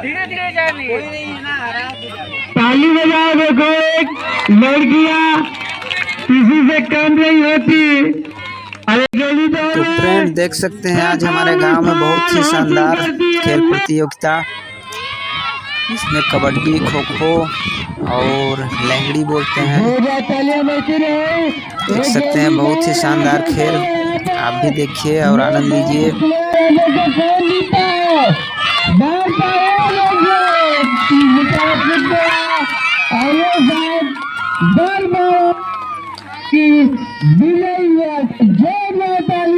धीरे धीरे जाने, ताली बजाओ। देखो एक लड़कियां किसी से कम नहीं होती। तो फ्रेंड देख सकते हैं आज हमारे गांव में बहुत ही शानदार खेल प्रतियोगिता, इसमें कबड्डी, खो खो और लंगड़ी बोलते हैं। देख सकते हैं बहुत ही शानदार खेल, आप भी देखिए और आनंद लीजिए।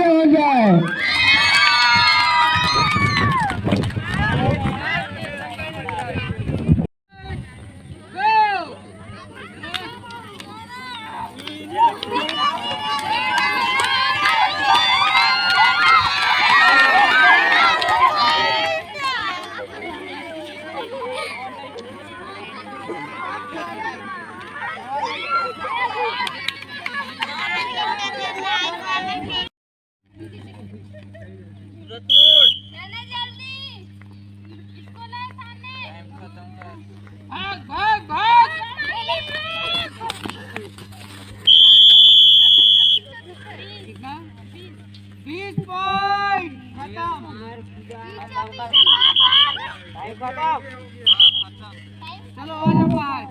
हो जाए। भाग भाग भाग, 20 पॉइंट खत्म। चलो हो जाओ बाहर।